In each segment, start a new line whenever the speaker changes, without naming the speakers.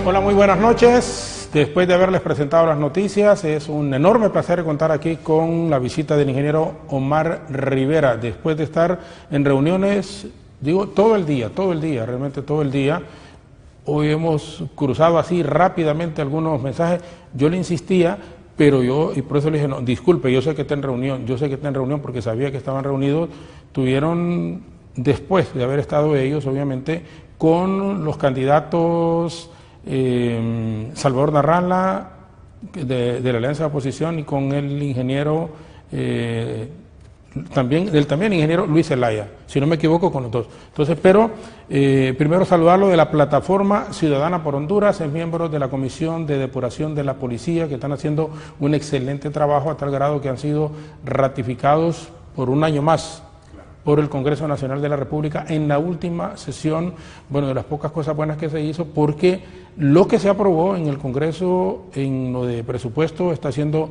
Hola, muy buenas noches. Después de haberles presentado las noticias, es un enorme placer contar aquí con la visita del ingeniero Omar Rivera. Después de estar en reuniones, digo, todo el día, realmente todo el día. Hoy hemos cruzado así rápidamente algunos mensajes. Yo le insistía, pero y por eso le dije, no, disculpe, yo sé que está en reunión, porque sabía que estaban reunidos. Tuvieron, después de haber estado ellos, obviamente, con los candidatos Salvador Narrala de la Alianza de Oposición y con el ingeniero también ingeniero Luis Zelaya, si no me equivoco, con los dos. Entonces, pero primero saludarlo de la Plataforma Ciudadana por Honduras, es miembro de la Comisión de Depuración de la Policía, que están haciendo un excelente trabajo a tal grado que han sido ratificados por un año más por el Congreso Nacional de la República en la última sesión, bueno, de las pocas cosas buenas que se hizo, porque lo que se aprobó en el Congreso en lo de presupuesto está siendo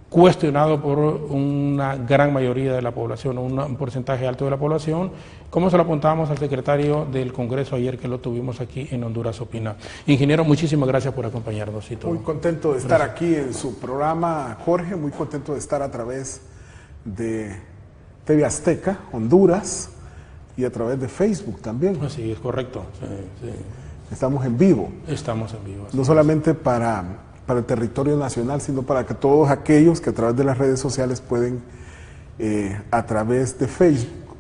cuestionado por una gran mayoría de la población, un porcentaje alto de la población, como se lo apuntábamos al secretario del Congreso ayer que lo tuvimos aquí en Honduras Opina. Ingeniero, muchísimas gracias por acompañarnos. Y todo.
Muy contento de estar aquí en su programa, Jorge, muy contento de estar a través de TV Azteca, Honduras, y a través de Facebook también.
Sí, es correcto. Sí.
Estamos en vivo.
Estamos en vivo.
No solamente para el territorio nacional, sino para que todos aquellos que a través de las redes sociales pueden, a través de Facebook,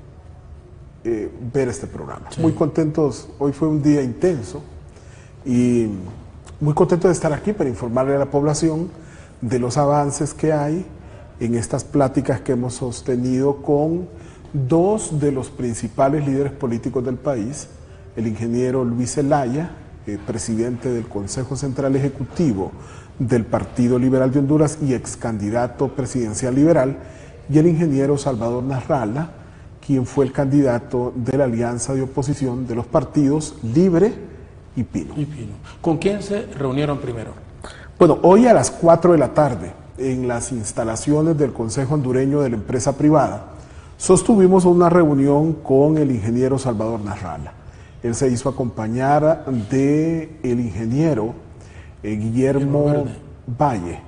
ver este programa. Sí. Muy contentos, hoy fue un día intenso y muy contento de estar aquí para informarle a la población de los avances que hay en estas pláticas que hemos sostenido con dos de los principales líderes políticos del país, el ingeniero Luis Zelaya, presidente del Consejo Central Ejecutivo del Partido Liberal de Honduras y ex candidato presidencial liberal, y el ingeniero Salvador Narrala, quien fue el candidato de la alianza de oposición de los partidos Libre y Pino.
¿Con quién se reunieron primero?
Bueno, hoy a las 4 de la tarde, en las instalaciones del Consejo Hondureño de la Empresa Privada, sostuvimos una reunión con el ingeniero Salvador Narrala. Él se hizo acompañar del ingeniero Guillermo Valle,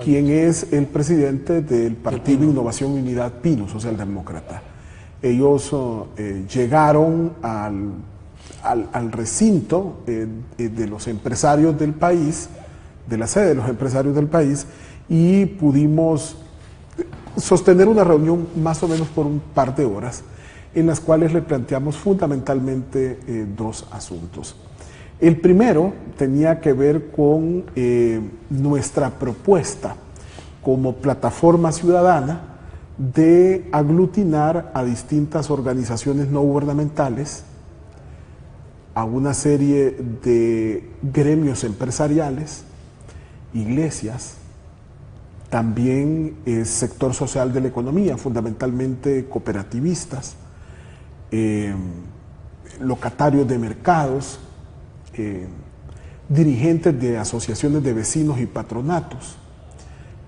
quien es el presidente del Partido Innovación y Unidad Pino, socialdemócrata. Ellos llegaron al recinto de los empresarios del país, de la sede de los empresarios del país, y pudimos sostener una reunión más o menos por un par de horas, en las cuales le planteamos fundamentalmente dos asuntos. El primero tenía que ver con nuestra propuesta como plataforma ciudadana de aglutinar a distintas organizaciones no gubernamentales, a una serie de gremios empresariales, iglesias, también sector social de la economía, fundamentalmente cooperativistas, locatarios de mercados, dirigentes de asociaciones de vecinos y patronatos.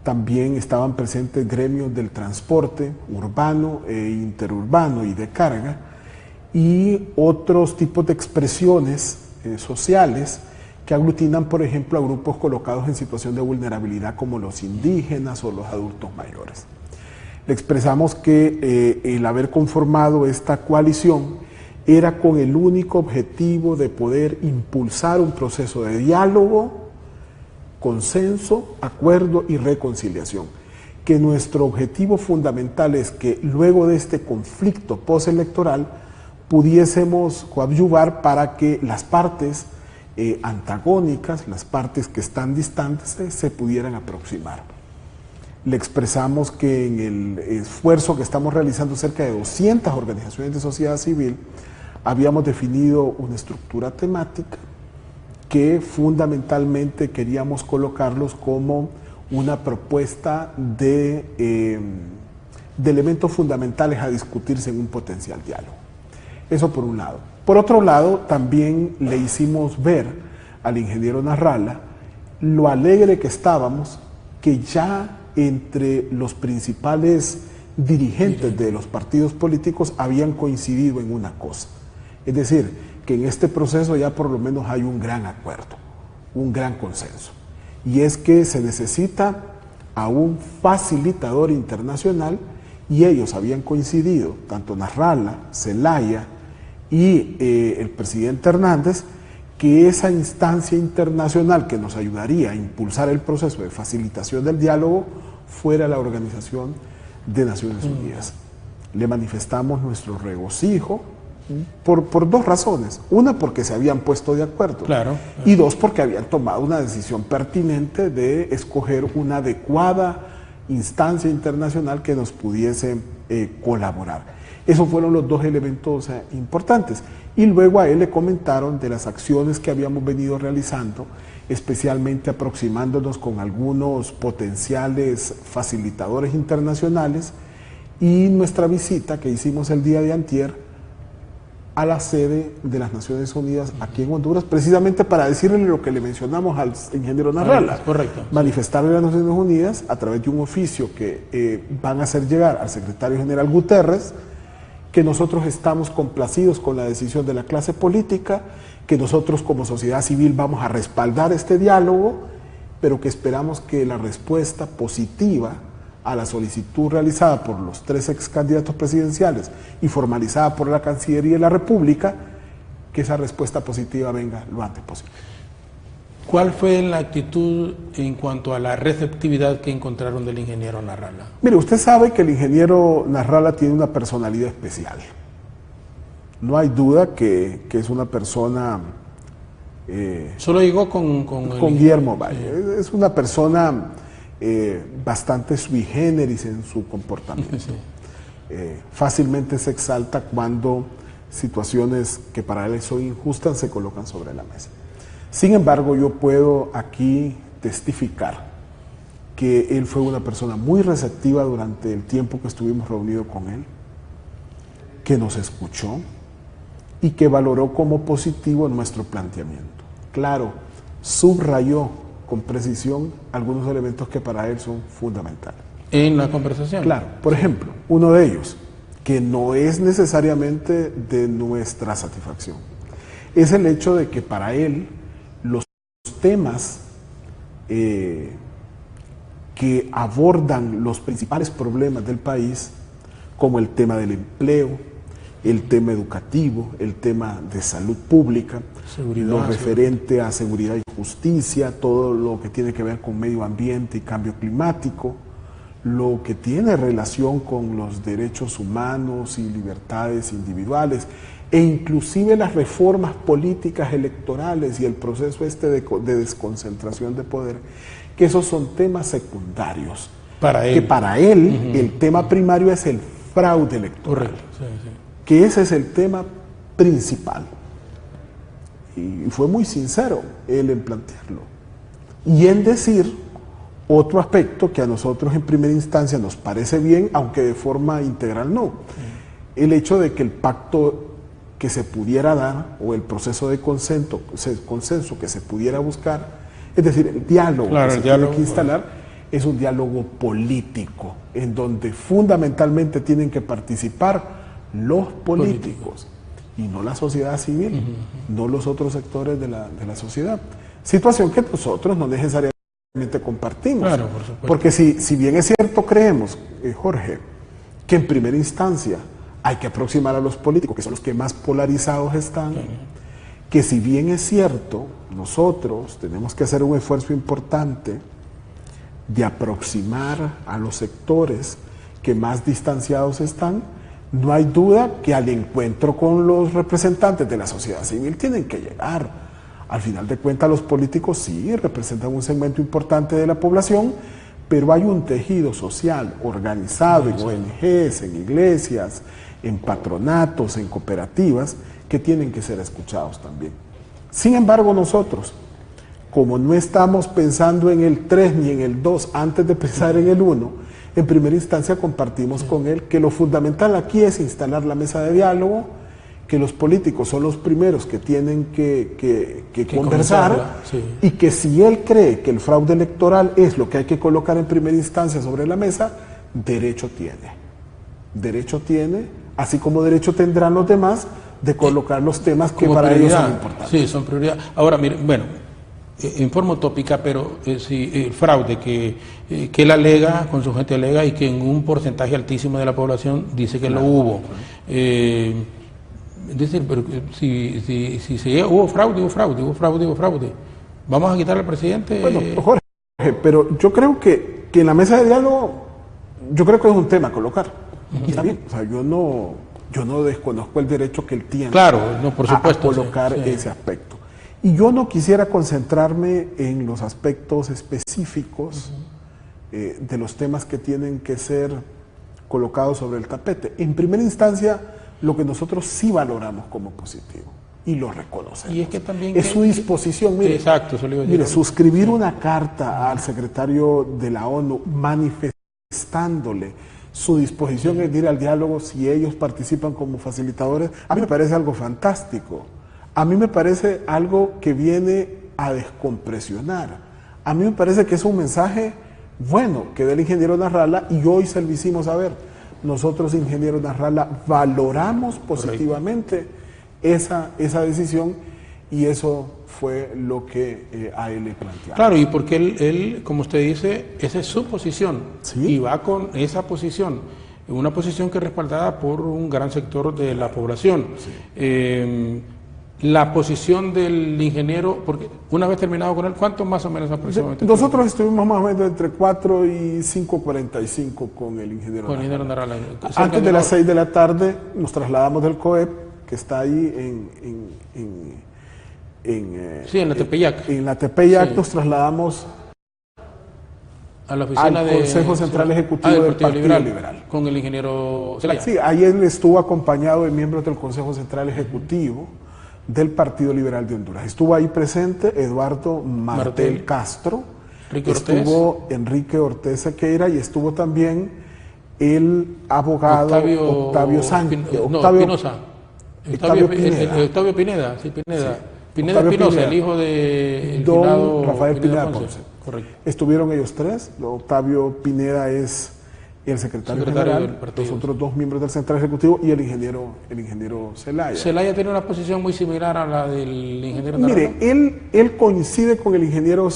También estaban presentes gremios del transporte urbano e interurbano y de carga, y otros tipos de expresiones sociales que aglutinan, por ejemplo, a grupos colocados en situación de vulnerabilidad como los indígenas o los adultos mayores. Le expresamos que el haber conformado esta coalición era con el único objetivo de poder impulsar un proceso de diálogo, consenso, acuerdo y reconciliación. Que nuestro objetivo fundamental es que luego de este conflicto postelectoral pudiésemos coadyuvar para que las partes antagónicas, las partes que están distantes, se pudieran aproximar. Le expresamos que en el esfuerzo que estamos realizando cerca de 200 organizaciones de sociedad civil, habíamos definido una estructura temática que fundamentalmente queríamos colocarlos como una propuesta de elementos fundamentales a discutirse en un potencial diálogo. Eso por un lado. Por otro lado, también le hicimos ver al ingeniero Narrala lo alegre que estábamos que ya entre los principales dirigentes de los partidos políticos habían coincidido en una cosa. Es decir, que en este proceso ya por lo menos hay un gran acuerdo, un gran consenso. Y es que se necesita a un facilitador internacional, y ellos habían coincidido, tanto Nasrallah, Zelaya y el presidente Hernández, que esa instancia internacional que nos ayudaría a impulsar el proceso de facilitación del diálogo fuera la Organización de Naciones Unidas. Le manifestamos nuestro regocijo por dos razones. Una, porque se habían puesto de acuerdo.
Claro.
Y dos, porque habían tomado una decisión pertinente de escoger una adecuada instancia internacional que nos pudiese colaborar. Esos fueron los dos elementos importantes. Y luego a él le comentaron de las acciones que habíamos venido realizando, especialmente aproximándonos con algunos potenciales facilitadores internacionales, y nuestra visita que hicimos el día de antier a la sede de las Naciones Unidas aquí en Honduras, precisamente para decirle lo que le mencionamos al ingeniero Nasrallah.
Correcto.
Manifestarle a las Naciones Unidas a través de un oficio que van a hacer llegar al secretario general Guterres, que nosotros estamos complacidos con la decisión de la clase política, que nosotros como sociedad civil vamos a respaldar este diálogo, pero que esperamos que la respuesta positiva a la solicitud realizada por los 3 ex candidatos presidenciales y formalizada por la Cancillería de la República, que esa respuesta positiva venga lo antes posible.
¿Cuál fue la actitud en cuanto a la receptividad que encontraron del ingeniero Nasrallah?
Mire, usted sabe que el ingeniero Nasrallah tiene una personalidad especial. No hay duda que es una persona...
Solo llegó con
Guillermo Valle. Es una persona bastante sui generis en su comportamiento. Sí. Fácilmente se exalta cuando situaciones que para él son injustas se colocan sobre la mesa. Sin embargo, yo puedo aquí testificar que él fue una persona muy receptiva durante el tiempo que estuvimos reunidos con él, que nos escuchó y que valoró como positivo nuestro planteamiento. Claro, subrayó con precisión algunos elementos que para él son fundamentales.
¿En la conversación?
Claro, por ejemplo, uno de ellos, que no es necesariamente de nuestra satisfacción, es el hecho de que para él los temas que abordan los principales problemas del país, como el tema del empleo, el tema educativo, el tema de salud pública, lo referente a seguridad y justicia, todo lo que tiene que ver con medio ambiente y cambio climático, lo que tiene relación con los derechos humanos y libertades individuales, e inclusive las reformas políticas electorales y el proceso de desconcentración de poder, que esos son temas secundarios.
Para él.
Que para él el tema primario es el fraude electoral.
Correcto. Sí, sí.
Que ese es el tema principal. Y fue muy sincero él en plantearlo. Y en decir otro aspecto que a nosotros en primera instancia nos parece bien, aunque de forma integral no. El hecho de que el pacto que se pudiera dar, o el proceso de consenso que se pudiera buscar, es decir, el diálogo que se tiene que instalar, es un diálogo político, en donde fundamentalmente tienen que participar los políticos y no la sociedad civil, no los otros sectores de la sociedad. Situación que nosotros no necesariamente compartimos. Claro, por supuesto. Porque si bien es cierto, creemos, Jorge, que en primera instancia hay que aproximar a los políticos, que son los que más polarizados están, que si bien es cierto, nosotros tenemos que hacer un esfuerzo importante de aproximar a los sectores que más distanciados están, no hay duda que al encuentro con los representantes de la sociedad civil tienen que llegar. Al final de cuentas, los políticos sí representan un segmento importante de la población, pero hay un tejido social organizado en ONGs, en iglesias, en patronatos, en cooperativas, que tienen que ser escuchados también. Sin embargo, nosotros, como no estamos pensando en el 3 ni en el 2 antes de pensar en el 1, en primera instancia compartimos con él que lo fundamental aquí es instalar la mesa de diálogo, que los políticos son los primeros que tienen que conversar, y que si él cree que el fraude electoral es lo que hay que colocar en primera instancia sobre la mesa, derecho tiene. Derecho tiene, así como derecho tendrán los demás de colocar los temas que
como
para ellos
prioridad.
son importantes.
Sí, son prioridad. Ahora, mire, bueno, en forma utópica, pero si el fraude que él alega, con su gente alega, y que en un porcentaje altísimo de la población dice que lo hubo. Es decir, pero si hubo fraude. ¿Vamos a quitar al presidente?
Bueno, Jorge, pero yo creo que en la mesa de diálogo, yo creo que es un tema a colocar. Está bien, o sea, yo no desconozco el derecho que él tiene,
claro, no, por supuesto,
a colocar
sí.
ese aspecto. Y yo no quisiera concentrarme en los aspectos específicos de los temas que tienen que ser colocados sobre el tapete. En primera instancia, lo que nosotros sí valoramos como positivo y lo reconocemos.
Y es que también
es su disposición, mire,
exacto, eso le iba a decir.
Mire, suscribir una carta al secretario de la ONU manifestándole su disposición en ir al diálogo si ellos participan como facilitadores, a mí me parece algo fantástico. A mí me parece algo que viene a descompresionar. A mí me parece que es un mensaje bueno que da el ingeniero Nasrallah, y hoy se lo hicimos saber. Nosotros, ingeniero Nasrallah, valoramos positivamente esa decisión, y eso fue lo que a él le planteamos.
Claro, y porque él, como usted dice, esa es su posición,
¿sí?
Y va con esa posición, una posición que es respaldada por un gran sector de la población. Sí. La posición del ingeniero, porque una vez terminado con él, ¿cuánto más o menos aproximadamente?
Nosotros estuvimos más o menos entre 4 y 5:45 con el ingeniero
Nasrallah.
Antes de las 6 de la tarde nos trasladamos del COEP, que está ahí
en la Tepeyac.
En la Tepeyac,
sí.
Nos trasladamos
a la oficina
al Consejo Central Ejecutivo del Partido Liberal.
Con el ingeniero Zelaya.
Sí, ahí él estuvo acompañado de miembros del Consejo Central Ejecutivo del Partido Liberal de Honduras. Estuvo ahí presente Eduardo Martel Castro, estuvo Enrique Ortiz Sequeira, y estuvo también el abogado Octavio Sánchez.
Octavio Pineda. Pineda Espinosa, el hijo de
don Rafael Pineda Ponce.
Correcto.
Estuvieron ellos tres. Octavio Pineda es el secretario general, los otros dos miembros del Central Ejecutivo, y el ingeniero Zelaya.
Zelaya tiene una posición muy similar a la del ingeniero
Nasrallah. Mire, él coincide con el ingeniero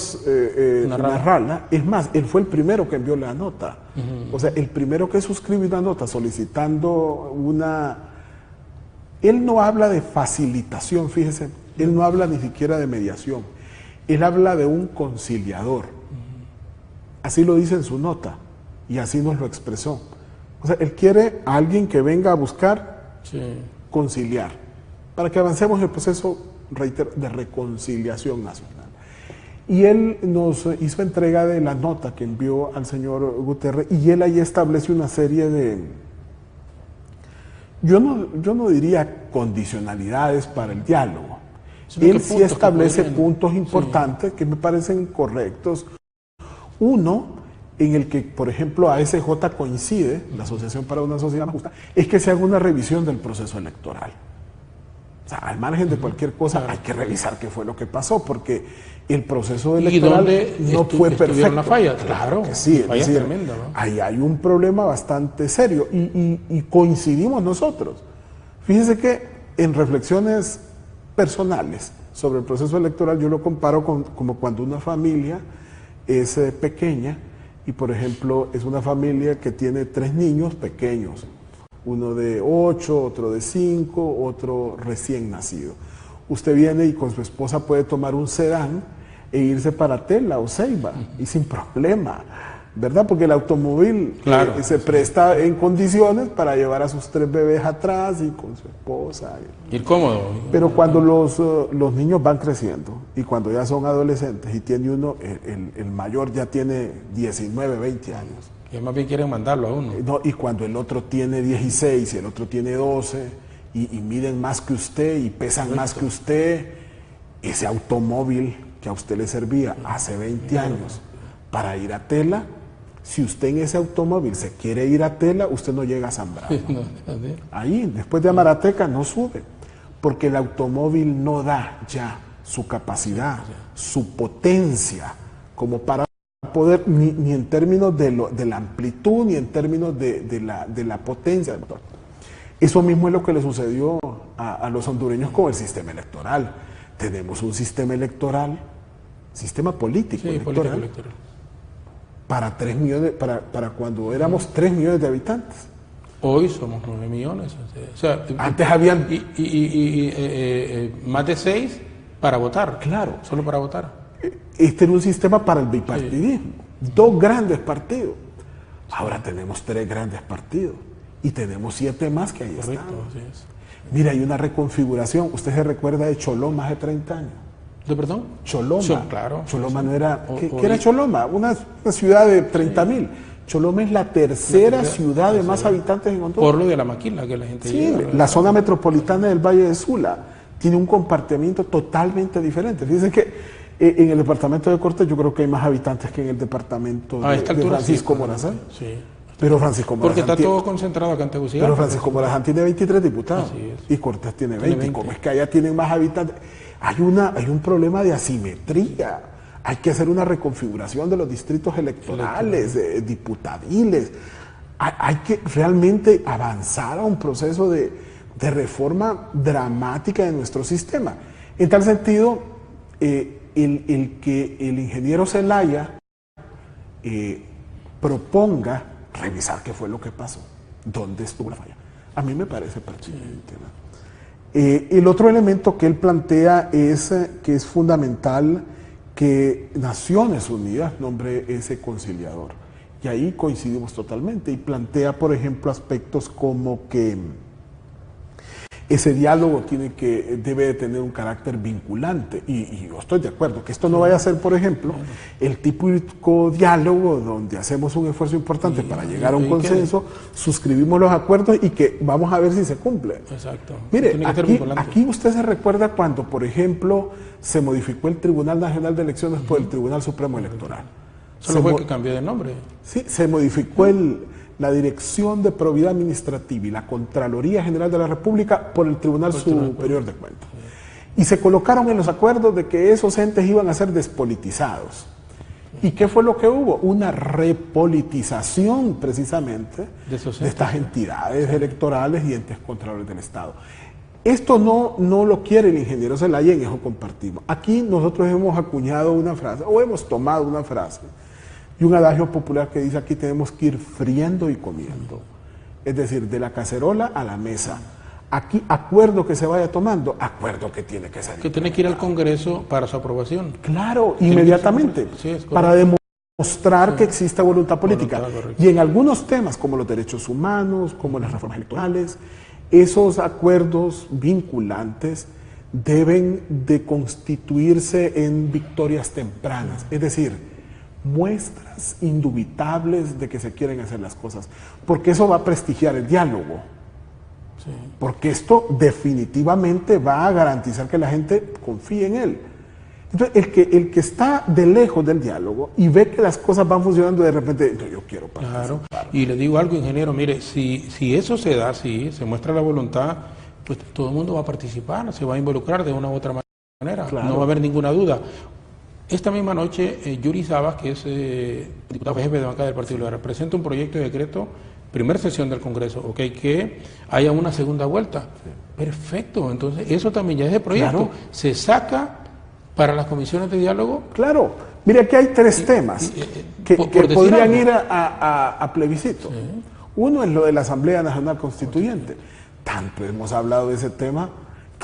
Nasrallah. Es más, él fue el primero que envió la nota. O sea, el primero que suscribió una nota solicitando una... Él no habla de facilitación, fíjese, él no habla ni siquiera de mediación. Él habla de un conciliador. Así lo dice en su nota. Y así nos lo expresó. O sea, él quiere a alguien que venga a buscar conciliar, para que avancemos en el proceso, reitero, de reconciliación nacional. Y él nos hizo entrega de la nota que envió al señor Guterres, y él ahí establece una serie de, yo no diría condicionalidades para el diálogo. Él sí establece puntos importantes que me parecen correctos. Uno, en el que, por ejemplo, ASJ coincide, la Asociación para una Sociedad Más Justa, es que se haga una revisión del proceso electoral. O sea, al margen de cualquier cosa, hay que revisar qué fue lo que pasó, porque el proceso electoral no fue perfecto.
La falla? Claro,
que sí,
falla tremenda, ¿no?
Ahí hay un problema bastante serio, y coincidimos nosotros. Fíjese que en reflexiones personales sobre el proceso electoral, yo lo comparo como cuando una familia es pequeña, y por ejemplo es una familia que tiene 3 niños pequeños, uno de 8, otro de 5, otro recién nacido. Usted viene y con su esposa puede tomar un sedán e irse para Tela o Ceiba, y sin problema, ¿verdad? Porque el automóvil se presta en condiciones para llevar a sus 3 bebés atrás y con su esposa.
Ir cómodo.
Pero cuando los niños van creciendo, y cuando ya son adolescentes, y tiene uno, el mayor ya tiene 19, 20 años.
Y más bien quieren mandarlo a uno.
No, y cuando el otro tiene 16 y el otro tiene 12, y miden más que usted y pesan más que usted, ese automóvil que a usted le servía hace 20 años para ir a Tela, si usted en ese automóvil se quiere ir a Tela, usted no llega a Zambrano. Ahí, después de Amarateca, no sube, porque el automóvil no da ya su capacidad, su potencia, como para poder, ni en términos de la amplitud, ni en términos de la potencia del motor. Eso mismo es lo que le sucedió a los hondureños con el sistema electoral. Tenemos un sistema electoral, sistema político,
Sí,
electoral,
político electoral.
para 3 millones, para cuando éramos 3 millones de habitantes.
Hoy somos 9 millones. O sea,
Antes habían...
más de 6 para votar.
Claro.
Solo para votar.
Este era un sistema para el bipartidismo. 2 grandes partidos. Ahora tenemos 3 grandes partidos. Y tenemos 7 más que ahí
Correcto,
están.
así es.
Mira, hay una reconfiguración. Usted se recuerda de Choloma hace 30 años.
¿De perdón?
Choloma.
Claro.
Choloma
Sí.
no era... ¿Qué era Choloma? Una ciudad de 30,000. Choloma es la tercera ciudad de más habitantes en Honduras.
Por lo de la maquila que la gente
Sí,
lleva.
la zona metropolitana del Valle de Sula tiene un compartimiento totalmente diferente. Fíjense que en el departamento de Cortés yo creo que hay más habitantes que en el departamento
A esta
de
altura
Francisco
sí,
Morazán.
Sí.
Pero Francisco Morazán
Porque está
tiene,
todo concentrado acá en Tegucigalpa.
pero Francisco Morazán tiene 23 diputados
Así es.
y Cortés tiene
Tiene
20.
20.
¿Cómo es que allá tienen más habitantes? Hay un problema de asimetría. Hay que hacer una reconfiguración de los distritos electorales, diputadiles. Hay que realmente avanzar a un proceso de reforma dramática de nuestro sistema. En tal sentido, el que el ingeniero Zelaya proponga revisar qué fue lo que pasó, dónde estuvo la falla, a mí me parece pertinente, ¿no? El otro elemento que él plantea es que es fundamental que Naciones Unidas nombre ese conciliador. Y ahí coincidimos totalmente. Y plantea, por ejemplo, aspectos como que ese diálogo debe de tener un carácter vinculante. Y yo estoy de acuerdo, que esto no vaya a ser, por ejemplo, el típico diálogo donde hacemos un esfuerzo importante para llegar a un consenso, suscribimos los acuerdos y que vamos a ver si se cumple.
Exacto.
Mire,
Tiene que ser vinculante.
aquí usted se recuerda cuando, por ejemplo, se modificó el Tribunal Nacional de Elecciones por el Tribunal Supremo Electoral.
Solo fue que cambió de nombre.
Sí, se modificó la Dirección de Probidad Administrativa y la Contraloría General de la República por el Tribunal Superior de Cuentas. Y se colocaron en los acuerdos de que esos entes iban a ser despolitizados. ¿Y qué fue lo que hubo? Una repolitización precisamente
de
estas entidades electorales y entes controladores del Estado. Esto no lo quiere el ingeniero Zelaya, en eso compartimos. Aquí nosotros hemos acuñado una frase, o hemos tomado una frase, y un adagio popular que dice: aquí tenemos que ir friendo y comiendo. Es decir, de la cacerola a la mesa. Aquí, acuerdo que se vaya tomando, acuerdo que tiene que ser.
Que tiene que ir al Congreso para su aprobación.
Claro, inmediatamente.
Sí, es
para demostrar que existe voluntad política. Y en algunos temas, como los derechos humanos, como las reformas electorales, esos acuerdos vinculantes deben de constituirse en victorias tempranas. Es decir, muestras indubitables de que se quieren hacer las cosas, porque eso va a prestigiar el diálogo, porque esto definitivamente va a garantizar que la gente confíe en él. Entonces, el que está de lejos del diálogo y ve que las cosas van funcionando, de repente, yo quiero participar.
Claro, y le digo algo, ingeniero, mire, si eso se da, si se muestra la voluntad, pues todo el mundo va a participar, se va a involucrar de una u otra manera, no va a haber ninguna duda. Esta misma noche, Yuri Sabas, que es diputado jefe de bancada del Partido Liberal, presenta un proyecto de decreto, primera sesión del Congreso, que haya una segunda vuelta. Sí. Perfecto, entonces eso también ya es de proyecto. Claro. Se saca para las comisiones de diálogo.
Claro, mire, aquí hay 3 temas que podrían ir a plebiscito. Sí. Uno es lo de la Asamblea Nacional Constituyente. Tanto hemos hablado de ese tema.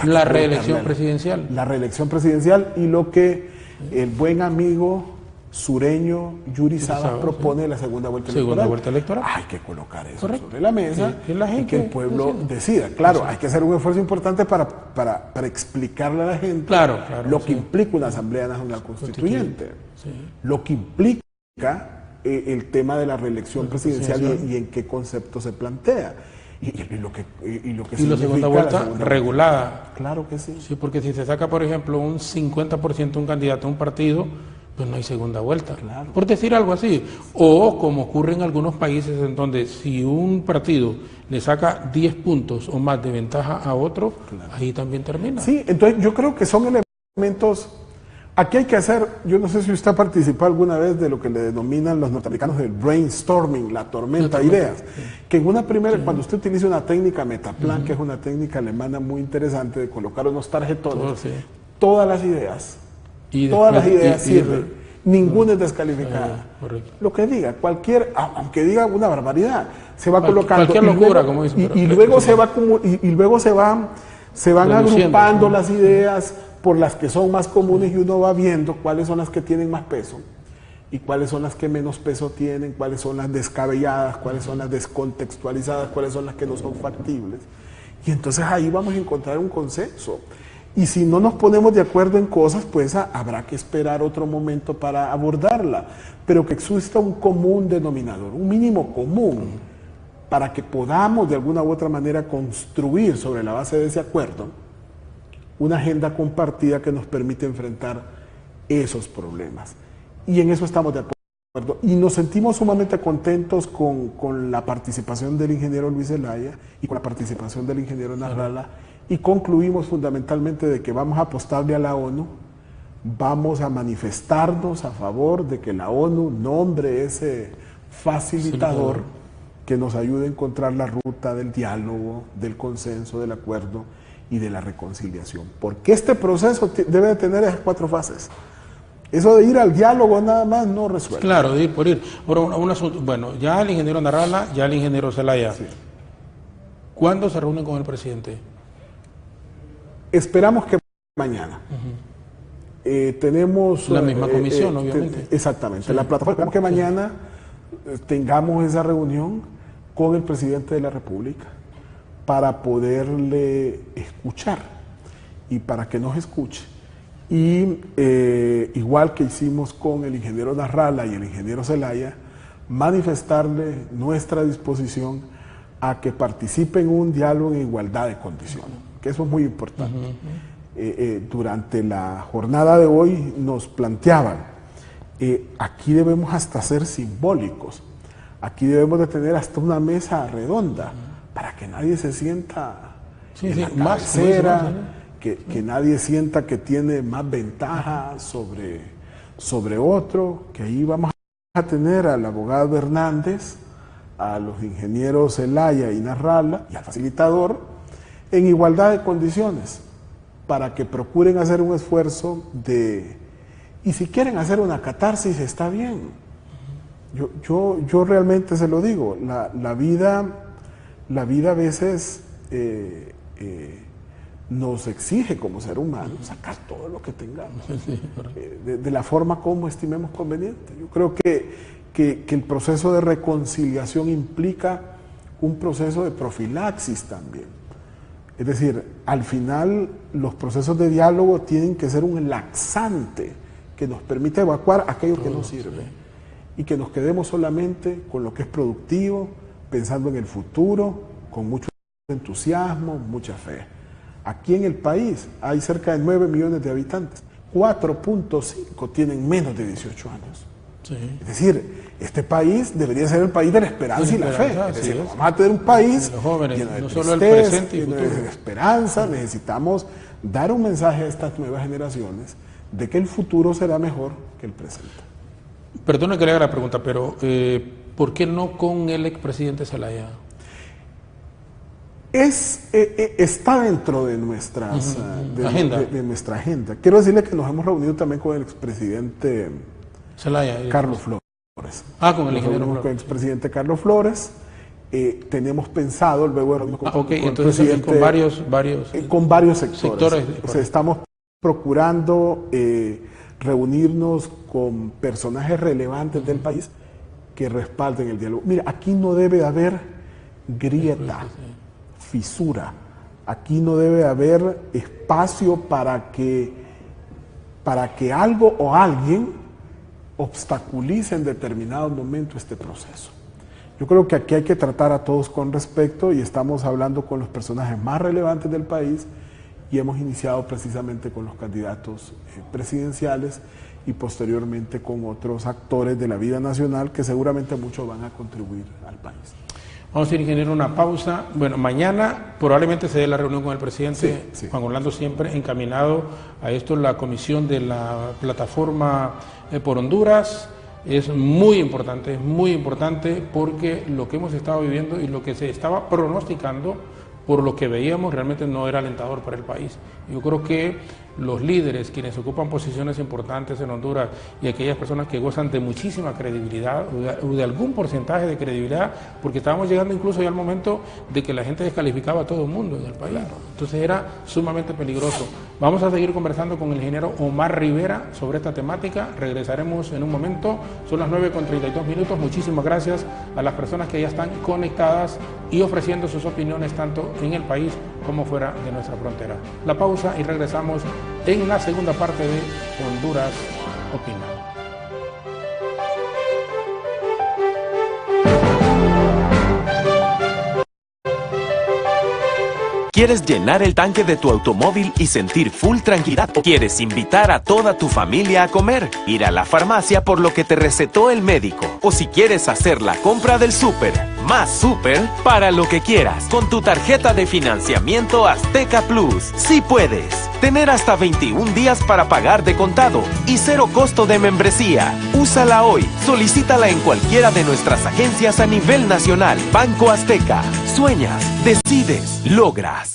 La reelección presidencial.
La reelección presidencial y lo que el buen amigo sureño Yuri Sabas propone, la segunda vuelta electoral. Hay que colocar eso sobre la mesa y que el pueblo decida. Claro, hay que hacer un esfuerzo importante para explicarle a la gente lo que implica una Asamblea Nacional Constituyente, lo que implica el tema de la reelección presidencial y en qué concepto se plantea. Y la
segunda vuelta regulada.
Claro que sí.
Sí, porque si se saca, por ejemplo, un 50% un candidato a un partido, pues no hay segunda vuelta. Claro. Por decir algo así. O como ocurre en algunos países en donde si un partido le saca 10 puntos o más de ventaja a otro, ahí también termina.
Sí, entonces yo creo que son elementos Aquí hay que hacer, yo no sé si usted ha participado alguna vez de lo que le denominan los norteamericanos el brainstorming, la tormenta de ideas, que en una primera, cuando usted utiliza una técnica Metaplan, que es una técnica alemana muy interesante de colocar unos tarjetones, todas las ideas sirven, ninguna es descalificada. Lo que diga, cualquier, aunque diga una barbaridad, se va colocando
cualquier locura, como dicen,
y luego se van agrupando las ideas por las que son más comunes y uno va viendo cuáles son las que tienen más peso y cuáles son las que menos peso tienen, cuáles son las descabelladas, cuáles son las descontextualizadas, cuáles son las que no son factibles. Y entonces ahí vamos a encontrar un consenso. Y si no nos ponemos de acuerdo en cosas, pues habrá que esperar otro momento para abordarla. Pero que exista un común denominador, un mínimo común, para que podamos de alguna u otra manera construir sobre la base de ese acuerdo una agenda compartida que nos permite enfrentar esos problemas. Y en eso estamos de acuerdo. Y nos sentimos sumamente contentos con la participación del ingeniero Luis Zelaya y con la participación del ingeniero Nasrallah, y concluimos fundamentalmente de que vamos a apostarle a la ONU, vamos a manifestarnos a favor de que la ONU nombre ese facilitador que nos ayude a encontrar la ruta del diálogo, del consenso, del acuerdo y de la reconciliación. Porque este proceso debe de tener esas 4 fases. Eso de ir al diálogo nada más no resuelve.
Claro, de ir por ir. Bueno, ya el ingeniero Nasrallah, ya el ingeniero Zelaya. Sí. ¿Cuándo se reúnen con el presidente?
Esperamos que mañana. Tenemos...
La misma comisión, obviamente.
Exactamente. Sí. La plataforma, esperamos que mañana tengamos esa reunión con el presidente de la República para poderle escuchar y para que nos escuche. Y igual que hicimos con el ingeniero Nasrallah y el ingeniero Zelaya, manifestarle nuestra disposición a que participe en un diálogo en igualdad de condiciones, que eso es muy importante. Durante la jornada de hoy nos planteaban, aquí debemos hasta ser simbólicos, aquí debemos de tener hasta una mesa redonda, para que nadie se sienta en la cabecera, que nadie sienta que tiene más ventaja sobre otro, que ahí vamos a tener al abogado Hernández, a los ingenieros Zelaya y Nasrallah y al facilitador en igualdad de condiciones, para que procuren hacer un esfuerzo y si quieren hacer una catarsis está bien. Yo realmente se lo digo, la vida a veces nos exige como ser humano sacar todo lo que tengamos, de la forma como estimemos conveniente. Yo creo que el proceso de reconciliación implica un proceso de profilaxis también. Es decir, al final los procesos de diálogo tienen que ser un laxante que nos permita evacuar aquello que no sirve y que nos quedemos solamente con lo que es productivo, pensando en el futuro, con mucho entusiasmo, mucha fe. Aquí en el país hay cerca de 9 millones de habitantes, 4.5 tienen menos de 18 años. Sí. Es decir, este país debería ser el país de la esperanza y la fe. Es decir, vamos a tener un país de jóvenes, lleno de no solo el presente y lleno de esperanza. Necesitamos dar un mensaje a estas nuevas generaciones de que el futuro será mejor que el presente.
Perdone que le haga la pregunta, pero ¿por qué no con el expresidente Zelaya?
Está dentro de nuestras de nuestra agenda. Quiero decirle que nos hemos reunido también con el expresidente
Zelaya,
Carlos Flores.
Con el ingeniero Flores.
Con el expresidente Carlos Flores. Tenemos pensado luego
con entonces con varios
con varios sectores. O sea, estamos procurando reunirnos con personajes relevantes del país que respalden el diálogo. Mira, aquí no debe haber grieta, fisura. Aquí no debe haber espacio para que algo o alguien obstaculice en determinado momento este proceso. Yo creo que aquí hay que tratar a todos con respeto y estamos hablando con los personajes más relevantes del país y hemos iniciado precisamente con los candidatos presidenciales y posteriormente con otros actores de la vida nacional que seguramente muchos van a contribuir al país.
Vamos a ir, ingeniero, una pausa. Bueno, mañana probablemente se dé la reunión con el presidente Juan Orlando, siempre encaminado a esto, la comisión de la plataforma por Honduras. Es muy importante porque lo que hemos estado viviendo y lo que se estaba pronosticando, por lo que veíamos, realmente no era alentador para el país. Yo creo que los líderes, quienes ocupan posiciones importantes en Honduras, y aquellas personas que gozan de muchísima credibilidad o de algún porcentaje de credibilidad, porque estábamos llegando incluso ya al momento de que la gente descalificaba a todo el mundo en el país. Entonces era sumamente peligroso. Vamos a seguir conversando con el ingeniero Omar Rivera sobre esta temática. Regresaremos en un momento. Son las 9:32. Muchísimas gracias a las personas que ya están conectadas y ofreciendo sus opiniones tanto en el país como fuera de nuestra frontera. La pausa y regresamos en la segunda parte de Honduras Opina.
¿Quieres llenar el tanque de tu automóvil y sentir full tranquilidad? ¿O quieres invitar a toda tu familia a comer? Ir a la farmacia por lo que te recetó el médico. O si quieres hacer la compra del súper, más súper para lo que quieras. Con tu tarjeta de financiamiento Azteca Plus. Sí puedes. Tener hasta 21 días para pagar de contado y 0 costo de membresía. Úsala hoy. Solicítala en cualquiera de nuestras agencias a nivel nacional. Banco Azteca. Sueñas, decides, logras.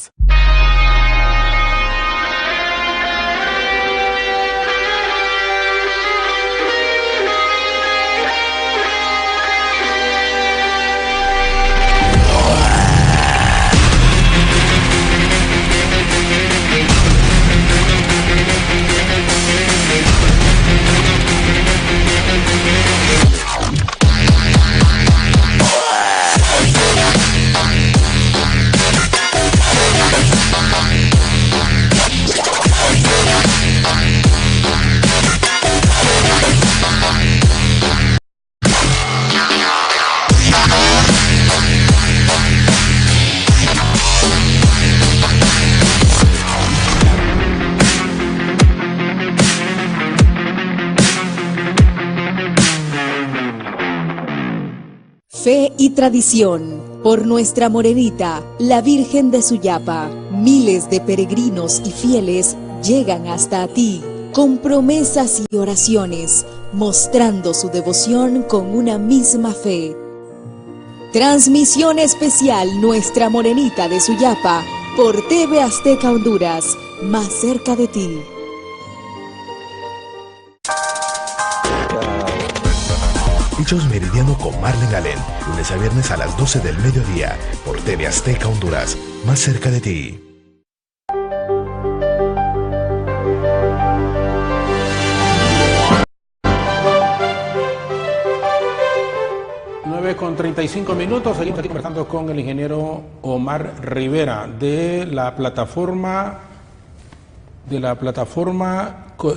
Fe y tradición, por nuestra morenita, la Virgen de Suyapa. Miles de peregrinos y fieles llegan hasta ti, con promesas y oraciones, mostrando su devoción con una misma fe. Transmisión especial Nuestra Morenita de Suyapa, por TV Azteca Honduras, más cerca de ti.
Dichos Meridiano con Marlene Allen, lunes a viernes a las 12 del mediodía, por TV Azteca Honduras, más cerca de ti.
Con 35 minutos, seguimos aquí conversando con el ingeniero Omar Rivera de la plataforma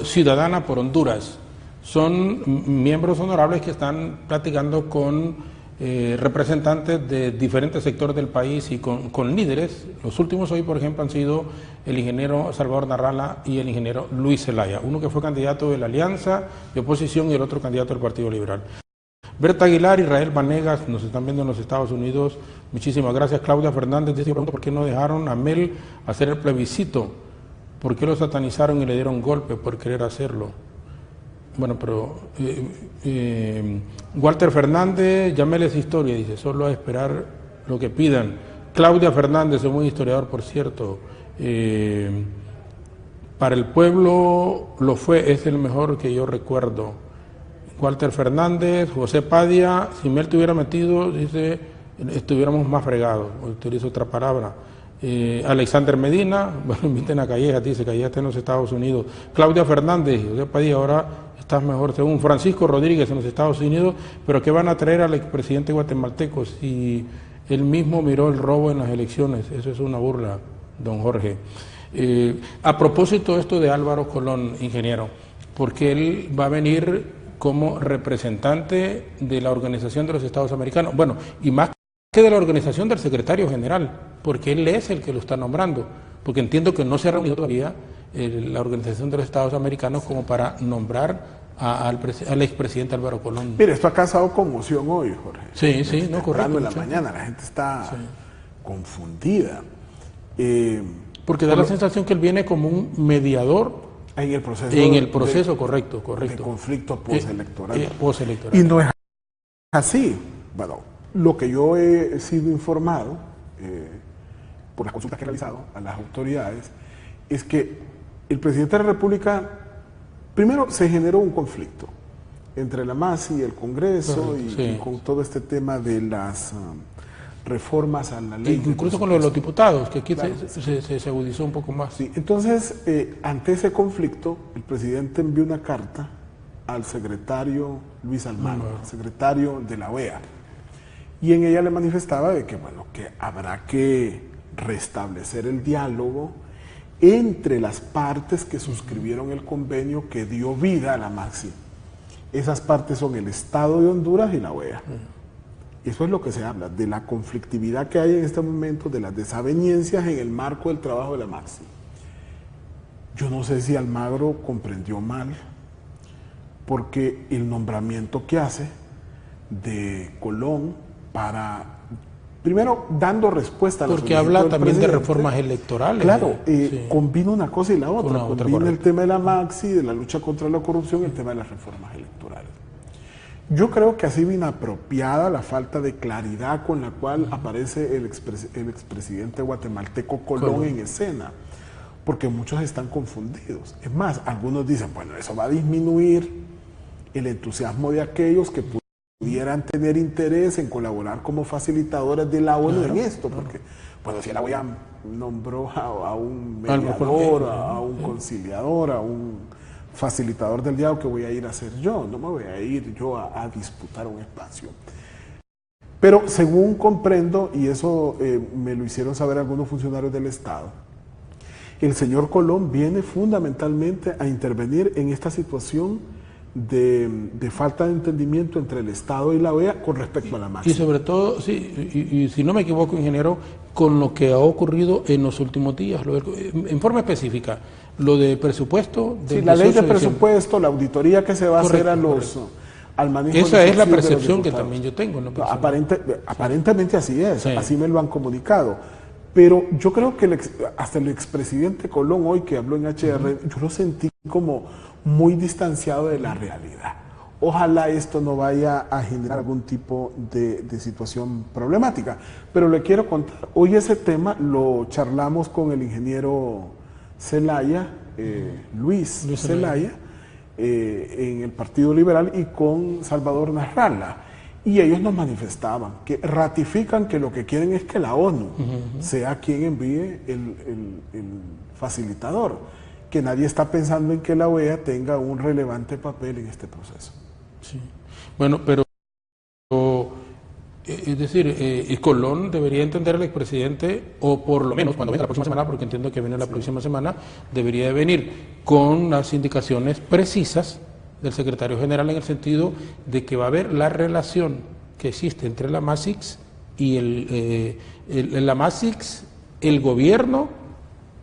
Ciudadana por Honduras. Son miembros honorables que están platicando con representantes de diferentes sectores del país y con líderes. Los últimos hoy, por ejemplo, han sido el ingeniero Salvador Narrala y el ingeniero Luis Zelaya, uno que fue candidato de la Alianza de Oposición y el otro candidato del Partido Liberal. Berta Aguilar, Israel Vanegas, nos están viendo en los Estados Unidos. Muchísimas gracias. Claudia Fernández dice, ¿por qué no dejaron a Mel hacer el plebiscito? ¿Por qué lo satanizaron y le dieron golpe por querer hacerlo? Bueno, pero Walter Fernández, Yamel es historia, dice, solo a esperar lo que pidan. Claudia Fernández, soy muy historiador, por cierto. Para el pueblo lo fue, es el mejor que yo recuerdo. Walter Fernández, José Padia, si Mel te hubiera metido, dice, estuviéramos más fregados, utilizo otra palabra. Alexander Medina, bueno, inviten a Calleja, dice, Calleja está en los Estados Unidos. Claudia Fernández, José Padia, ahora estás mejor, según Francisco Rodríguez en los Estados Unidos, pero ¿qué van a traer al expresidente guatemalteco si él mismo miró el robo en las elecciones? Eso es una burla, don Jorge. A propósito de esto de Álvaro Colón, ingeniero, porque él va a venir como representante de la Organización de los Estados Americanos, bueno, y más que de la organización del secretario general, porque él es el que lo está nombrando, porque entiendo que no se ha reunido todavía la Organización de los Estados Americanos como para nombrar al expresidente Álvaro Colón.
Mire, esto ha causado conmoción hoy, Jorge.
Sí, no, correcto.
En la mañana la gente está confundida.
Porque da la sensación que él viene como un mediador
en el proceso,
correcto.
De conflicto postelectoral.
Postelectoral.
Y no es así. Bueno, lo que yo he sido informado por las consultas que he realizado a las autoridades es que el presidente de la República, primero se generó un conflicto entre la MASI y el Congreso y con todo este tema de las reformas a la ley.
Incluso con los diputados, que aquí claro, se agudizó un poco más.
Sí, entonces, ante ese conflicto, el presidente envió una carta al secretario Luis Almagro, secretario de la OEA, y en ella le manifestaba de que, bueno, que habrá que restablecer el diálogo entre las partes que suscribieron el convenio que dio vida a la MAXI. Esas partes son el Estado de Honduras y la OEA. Eso es lo que se habla, de la conflictividad que hay en este momento, de las desavenencias en el marco del trabajo de la MAXI. Yo no sé si Almagro comprendió mal, porque el nombramiento que hace de Colón para, primero, dando respuesta a la
porque habla también de reformas electorales.
Claro, combina una cosa y la otra. Combina el tema de la MAXI, de la lucha contra la corrupción, el tema de las reformas electorales. Yo creo que ha sido inapropiada la falta de claridad con la cual aparece el expresidente guatemalteco Colón en escena, porque muchos están confundidos. Es más, algunos dicen, bueno, eso va a disminuir el entusiasmo de aquellos que pudieran tener interés en colaborar como facilitadores de la ONU en esto, porque, bueno, si la OEA nombró a un mediador, a un conciliador, a un facilitador del diálogo, que voy a ir a hacer yo, no me voy a ir yo a disputar un espacio. Pero según comprendo, y eso me lo hicieron saber algunos funcionarios del Estado, el señor Colón viene fundamentalmente a intervenir en esta situación de falta de entendimiento entre el Estado y la OEA con respecto a la MAXI.
Y sobre todo, sí, y si no me equivoco, ingeniero, con lo que ha ocurrido en los últimos días, en forma específica, lo de presupuesto.
Sí, la ley de presupuesto, la auditoría que se va a hacer a los... al manejo.
Esa es la percepción que también yo tengo.
Aparentemente así es, así me lo han comunicado. Pero yo creo que hasta el expresidente Colón hoy que habló en HR, yo lo sentí como muy distanciado de la realidad. Ojalá esto no vaya a generar algún tipo de situación problemática. Pero le quiero contar, hoy ese tema lo charlamos con el ingeniero Zelaya, Luis Zelaya, en el Partido Liberal, y con Salvador Nasralla. Y ellos nos manifestaban que ratifican que lo que quieren es que la ONU sea quien envíe el facilitador, que nadie está pensando en que la OEA tenga un relevante papel en este proceso.
Sí. Bueno, pero es decir, Colón debería entender al expresidente, o por lo menos cuando venga la próxima semana, porque entiendo que viene la próxima semana, debería de venir con las indicaciones precisas del secretario general, en el sentido de que va a haber la relación que existe entre la MASIX y la MASIX, el gobierno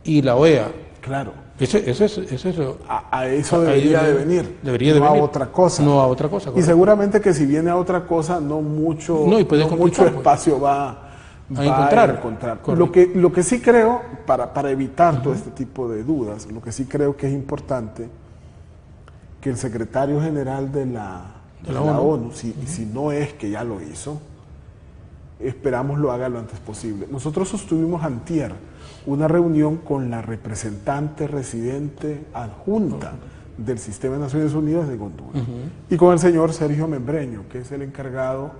y la OEA.
Claro.
Eso
a eso debería de venir. No a otra cosa.
No a otra cosa.
Y seguramente que si viene a otra cosa, no mucho espacio va a encontrar. Lo que sí creo, para evitar todo este tipo de dudas, lo que sí creo que es importante, que el secretario general de la ONU, si no es que ya lo hizo, esperamos lo haga lo antes posible. Nosotros sostuvimos antier una reunión con la representante residente adjunta del Sistema de Naciones Unidas de Honduras y con el señor Sergio Membreño, que es el encargado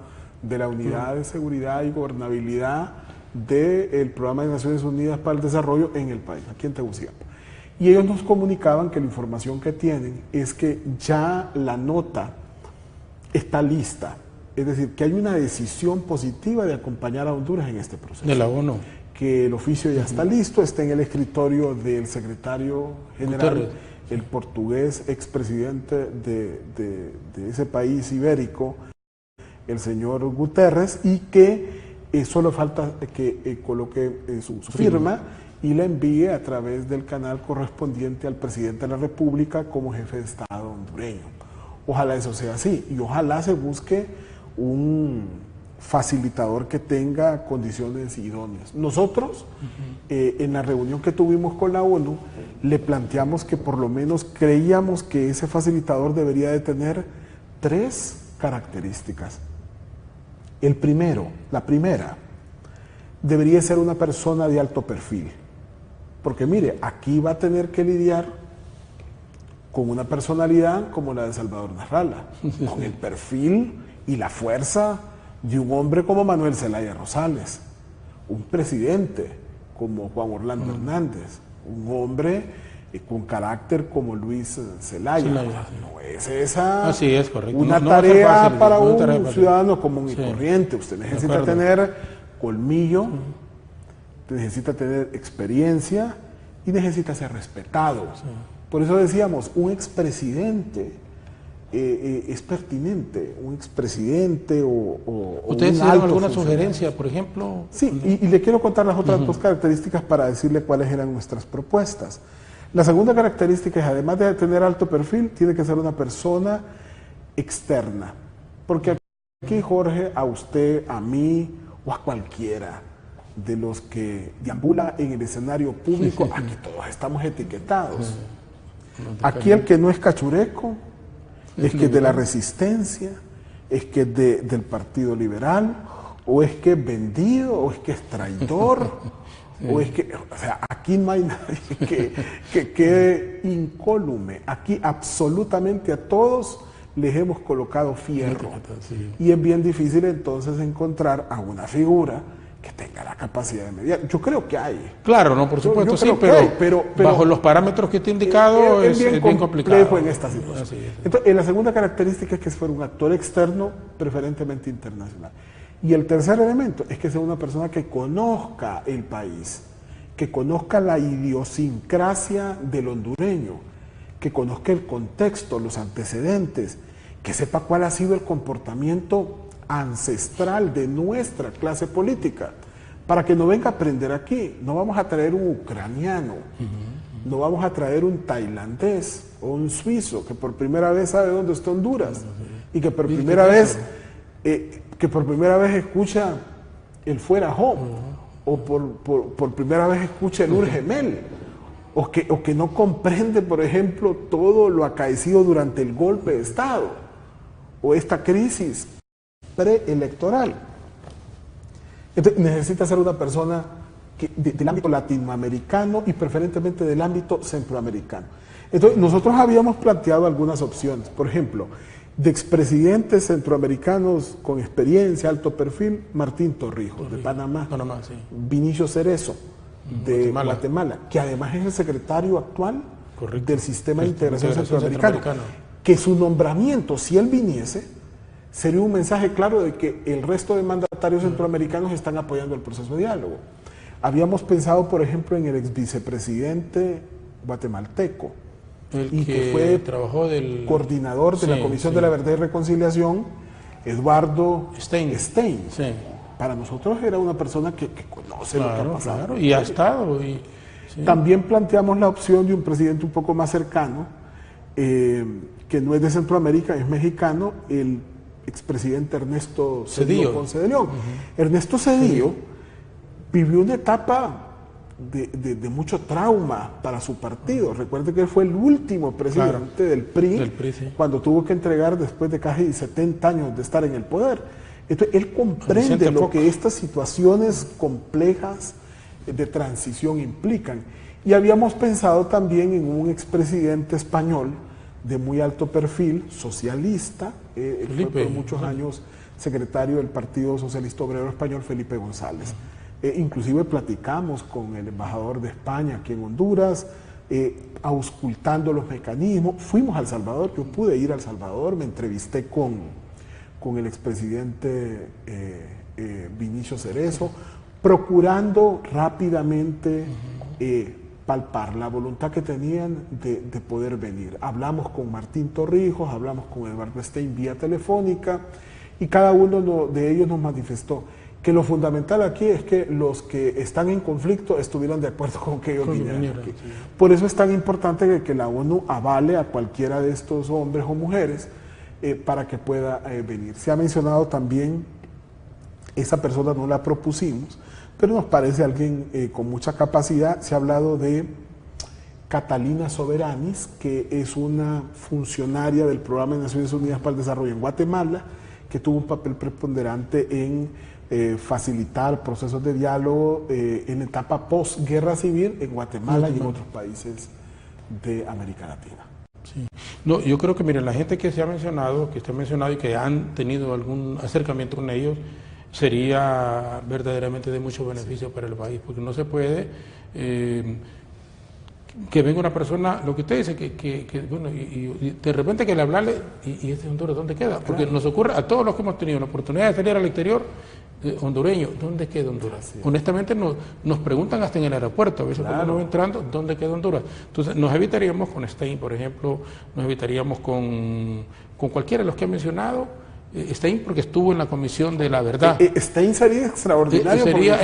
de la Unidad de Seguridad y Gobernabilidad del Programa de Naciones Unidas para el Desarrollo en el país, aquí en Tegucigalpa. Y ellos nos comunicaban que la información que tienen es que ya la nota está lista, es decir, que hay una decisión positiva de acompañar a Honduras en este proceso.
De la ONU.
Que el oficio ya está listo, está en el escritorio del secretario general, Guterres, el portugués expresidente de ese país ibérico, el señor Guterres, y que solo falta que coloque su firma y la envíe a través del canal correspondiente al presidente de la República como jefe de Estado hondureño. Ojalá eso sea así y ojalá se busque un facilitador que tenga condiciones idóneas. Nosotros, en la reunión que tuvimos con la ONU, le planteamos que por lo menos creíamos que ese facilitador debería de tener 3 características. La primera, debería ser una persona de alto perfil. Porque mire, aquí va a tener que lidiar con una personalidad como la de Salvador Narrala, con el perfil y la fuerza de un hombre como Manuel Zelaya Rosales, un presidente como Juan Orlando Hernández, un hombre con carácter como Luis Zelaya. No es esa
Así es, correcto.
una tarea para un ciudadano común y corriente. Usted necesita tener colmillo, necesita tener experiencia y necesita ser respetado. Por eso decíamos, un expresidente es pertinente, un expresidente o
¿Ustedes
un
tienen
alto
alguna
funcionario.
sugerencia, por ejemplo?
Sí, y le quiero contar las otras 2 características para decirle cuáles eran nuestras propuestas. La segunda característica es, además de tener alto perfil, tiene que ser una persona externa. Porque aquí, Jorge, a usted, a mí o a cualquiera de los que deambula en el escenario público, aquí todos estamos etiquetados. Aquí el que no es cachureco, es que es de la resistencia, es que es del Partido Liberal, o es que es vendido, o es que es traidor, o es que, o sea, aquí no hay nadie que quede incólume. Aquí absolutamente a todos les hemos colocado fierro. Y es bien difícil entonces encontrar a una figura que tenga la capacidad de mediar. Yo creo que hay.
Claro, no, por supuesto,
yo
sí,
pero
bajo los parámetros que te he indicado es bien complicado.
En esta situación. Entonces, la segunda característica es que fuera un actor externo, preferentemente internacional. Y el tercer elemento es que sea una persona que conozca el país, que conozca la idiosincrasia del hondureño, que conozca el contexto, los antecedentes, que sepa cuál ha sido el comportamiento ancestral de nuestra clase política, para que no venga a aprender aquí. No vamos a traer un ucraniano, no vamos a traer un tailandés o un suizo que por primera vez sabe dónde está Honduras y que por primera vez escucha el fuera home o por primera vez escucha el urgemel o que no comprende, por ejemplo, todo lo acaecido durante el golpe de Estado o esta crisis preelectoral. Entonces, necesita ser una persona del ámbito latinoamericano y preferentemente del ámbito centroamericano. Entonces, nosotros habíamos planteado algunas opciones, por ejemplo, de expresidentes centroamericanos con experiencia, alto perfil, Martín Torrijos, de Panamá,
sí.
Vinicio Cerezo, de Guatemala, que además es el secretario actual del Sistema de Integración Centroamericano, que su nombramiento, si él viniese, sería un mensaje claro de que el resto de mandatarios centroamericanos están apoyando el proceso de diálogo. Habíamos pensado, por ejemplo, en el ex vicepresidente guatemalteco, y que fue
trabajó del
coordinador de la Comisión de la Verdad y Reconciliación, Eduardo Stein.
Sí.
Para nosotros era una persona que conoce lo que ha pasado.
Claro, y ha estado.
También planteamos la opción de un presidente un poco más cercano, que no es de Centroamérica, es mexicano, el expresidente Ernesto Zedillo Ponce de León. Ernesto Zedillo vivió una etapa de mucho trauma para su partido. Recuerde que él fue el último presidente del PRI, cuando tuvo que entregar después de casi 70 años de estar en el poder. Entonces, él comprende lo que estas situaciones complejas de transición implican. Y habíamos pensado también en un expresidente español de muy alto perfil, socialista, fue por muchos años secretario del Partido Socialista Obrero Español, Felipe González. Inclusive platicamos con el embajador de España aquí en Honduras, auscultando los mecanismos. Fuimos a El Salvador, yo pude ir a El Salvador, me entrevisté con el expresidente Vinicio Cerezo, procurando rápidamente palpar la voluntad que tenían de poder venir. Hablamos con Martín Torrijos, hablamos con Eduardo Stein vía telefónica, y cada uno de ellos nos manifestó que lo fundamental aquí es que los que están en conflicto estuvieran de acuerdo con que ellos vinieran aquí. Por eso es tan importante que la ONU avale a cualquiera de estos hombres o mujeres para que pueda venir. Se ha mencionado también, esa persona no la propusimos, pero nos parece alguien con mucha capacidad. Se ha hablado de Catalina Soberanis, que es una funcionaria del Programa de Naciones Unidas para el Desarrollo en Guatemala, que tuvo un papel preponderante en facilitar procesos de diálogo en etapa post-guerra civil en Guatemala y en otros países de América Latina.
Sí. No, yo creo que, miren, la gente que se ha mencionado, que usted ha mencionado y que han tenido algún acercamiento con ellos, sería verdaderamente de mucho beneficio para el país, porque no se puede que venga una persona, lo que usted dice, bueno, y de repente que le hablarle, y este Honduras, ¿dónde queda? Porque nos ocurre a todos los que hemos tenido la oportunidad de salir al exterior, hondureño, ¿dónde queda Honduras? Honestamente nos preguntan hasta en el aeropuerto, a veces cuando uno va entrando, ¿dónde queda Honduras? Entonces nos evitaríamos con Stein, por ejemplo, nos evitaríamos con cualquiera de los que he mencionado. Stein, porque estuvo en la Comisión de la Verdad.
Stein sería extraordinario,
sería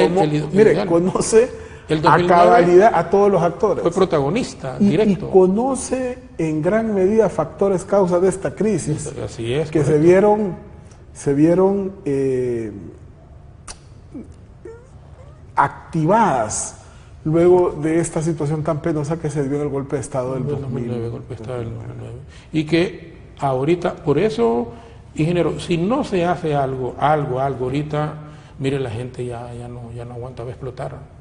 mire, conoce a cabalidad a todos los actores.
Fue protagonista directo.
Y conoce en gran medida factores causa de esta crisis.
Así es.
Que se vieron activadas luego de esta situación tan penosa que se dio en el golpe de Estado del 2009.
Golpe de Estado del 2009. Y que ahorita, por eso, ingeniero, si no se hace algo ahorita, mire, la gente ya no aguanta, va a explotar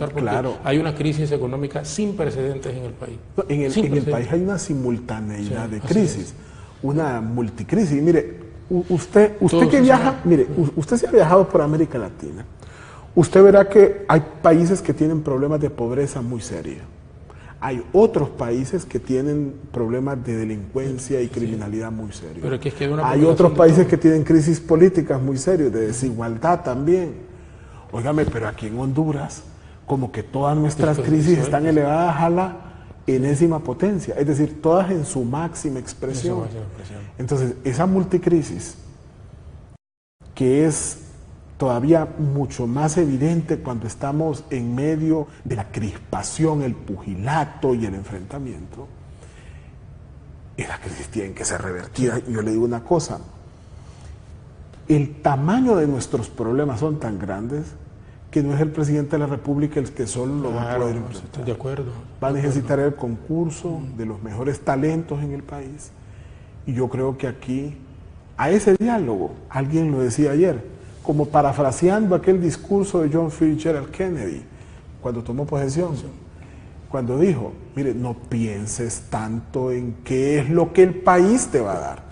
porque hay una crisis económica sin precedentes en el país.
En el país hay una simultaneidad de crisis, una multicrisis. Mire, usted que viaja, usted se ha viajado por América Latina, usted verá que hay países que tienen problemas de pobreza muy serios. Hay otros países que tienen problemas de delincuencia y criminalidad muy serios.
Pero
hay otros países que tienen crisis políticas muy serias, de desigualdad también. Óigame, pero aquí en Honduras, como que todas nuestras crisis están elevadas a la enésima potencia, es decir, todas en su máxima expresión. Entonces, esa multicrisis, que es todavía mucho más evidente cuando estamos en medio de la crispación, el pugilato y el enfrentamiento, esa crisis tiene que ser revertida. Y yo le digo una cosa, el tamaño de nuestros problemas son tan grandes que no es el presidente de la República el que solo lo va a poder implementar.
Estoy de acuerdo.
Va a necesitar el concurso de los mejores talentos en el país. Y yo creo que aquí, a ese diálogo, alguien lo decía ayer, como parafraseando aquel discurso de John Fitzgerald Kennedy, cuando tomó posesión, cuando dijo, mire, no pienses tanto en qué es lo que el país te va a dar,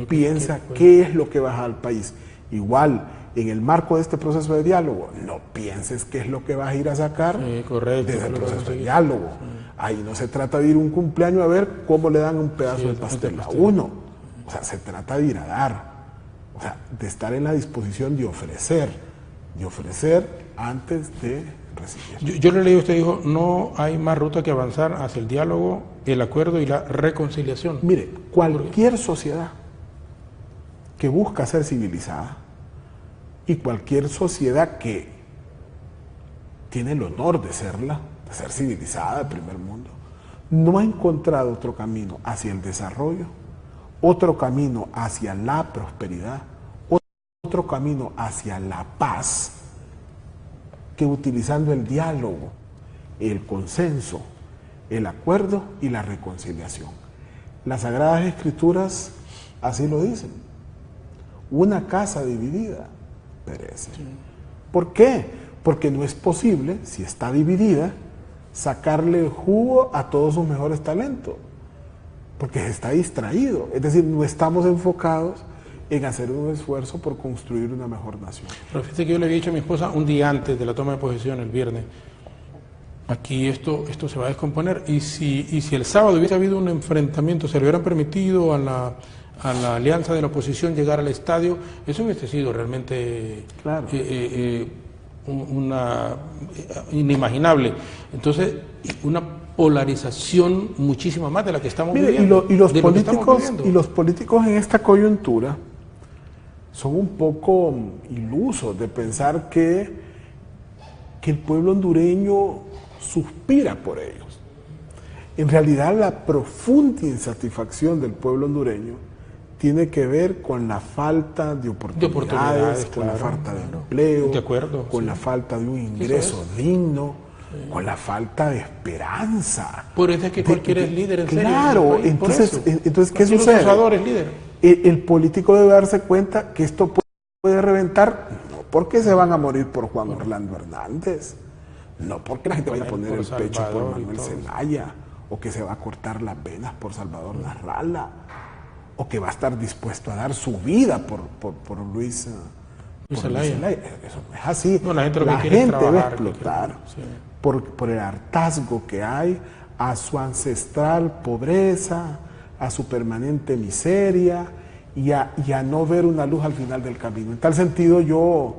piensa qué es lo que vas a dar al país. Igual, en el marco de este proceso de diálogo, no pienses qué es lo que vas a ir a sacar desde el proceso de diálogo. Ahí no se trata de ir a un cumpleaños a ver cómo le dan un pedazo de pastel a uno. O sea, se trata de ir a dar. O sea, de estar en la disposición de ofrecer antes de recibir.
Yo le leí, usted dijo, no hay más ruta que avanzar hacia el diálogo, el acuerdo y la reconciliación.
Mire, cualquier sociedad que busca ser civilizada y cualquier sociedad que tiene el honor de serla, de ser civilizada del primer mundo, no ha encontrado otro camino hacia el desarrollo, otro camino hacia la prosperidad, otro camino hacia la paz, que utilizando el diálogo, el consenso, el acuerdo y la reconciliación. Las Sagradas Escrituras así lo dicen. Una casa dividida perece. ¿Por qué? Porque no es posible, si está dividida, sacarle el jugo a todos sus mejores talentos. Porque se está distraído, es decir, no estamos enfocados en hacer un esfuerzo por construir una mejor nación.
Pero fíjate que yo le había dicho a mi esposa un día antes de la toma de posesión, el viernes, aquí esto se va a descomponer, y si el sábado hubiese habido un enfrentamiento, se le hubieran permitido a la alianza de la oposición llegar al estadio, eso hubiese sido realmente inimaginable. Entonces, una polarización muchísima más de la que estamos viviendo.
Y los políticos en esta coyuntura son un poco ilusos de pensar que el pueblo hondureño suspira por ellos. En realidad, la profunda insatisfacción del pueblo hondureño tiene que ver con la falta de oportunidades, con la falta de empleo,
de acuerdo,
con la falta de un ingreso digno, con la falta de esperanza.
Por eso es que cualquiera es líder en serio.
Claro, entonces ¿qué sucede?
Es líder.
El político debe darse cuenta que esto puede reventar, no porque se van a morir por Juan Orlando Hernández, no porque la gente vaya a poner el pecho por Manuel Zelaya, o que se va a cortar las venas por Salvador Narrala, o que va a estar dispuesto a dar su vida por Luis Zelaya. Eso no es así.
No, la gente,
va a explotar por el hartazgo que hay a su ancestral pobreza, a su permanente miseria y a no ver una luz al final del camino. En tal sentido yo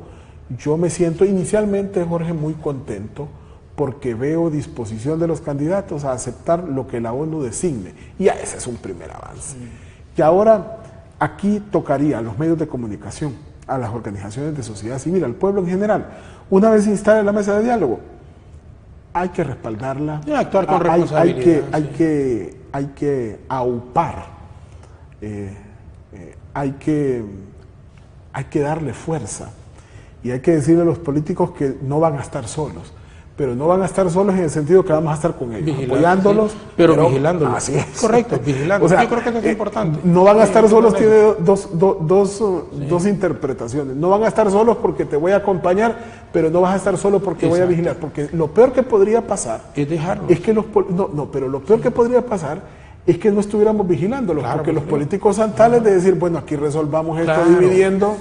me siento inicialmente, Jorge, muy contento porque veo disposición de los candidatos a aceptar lo que la ONU designe. Y ya ese es un primer avance. Y ahora aquí tocaría a los medios de comunicación, a las organizaciones de sociedad civil, al pueblo en general. Una vez se instale la mesa de diálogo, hay que respaldarla.
Y actuar con responsabilidad.
Hay que aupar, hay que darle fuerza. Y hay que decirle a los políticos que no van a estar solos. Pero no van a estar solos en el sentido que vamos a estar con ellos, apoyándolos.
Sí, pero vigilándolos.
Así es.
Correcto, vigilándolos.
O sea,
yo creo que eso es importante.
No van a estar solos, tiene dos interpretaciones. No van a estar solos porque te voy a acompañar, pero no vas a estar solo porque voy a vigilar. Porque lo peor que podría pasar
es dejarlos.
Es que pero lo peor que podría pasar es que no estuviéramos vigilándolos, porque los políticos santales de decir, bueno, aquí resolvamos esto dividiendo.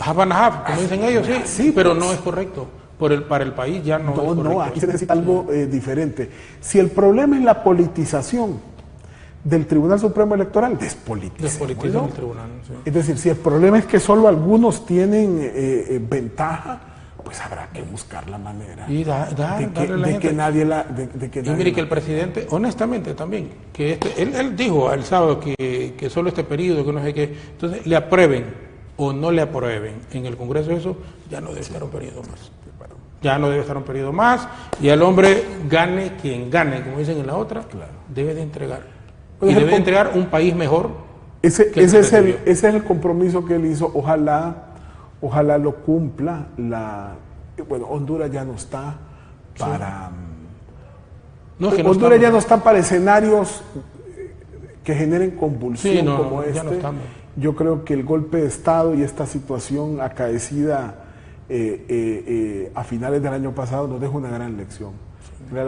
Half and half, como dicen ellos, sí, pero no es correcto. Para el país ya no es correcto.
No, aquí se necesita algo diferente. Si el problema es la politización del Tribunal Supremo Electoral, despoliticémoslo.
el tribunal, sí.
Es decir, si el problema es que solo algunos tienen ventaja, pues habrá que buscar la manera
y
de que nadie la...
Y mire que el presidente, honestamente también, que él dijo el sábado que solo este periodo, que no sé qué, entonces le aprueben o no le aprueben en el Congreso, eso ya no debe estar un periodo más. Ya no debe estar un periodo más, y el hombre gane quien gane, como dicen en la otra, debe de entregar. Y debe de entregar un país mejor.
Ese es el compromiso que él hizo. Ojalá lo cumpla. Bueno, Honduras ya no está para... Honduras ya no está para escenarios que generen convulsión como este. Ya no estamos. Yo creo que el golpe de Estado y esta situación acaecida a finales del año pasado nos deja una gran lección.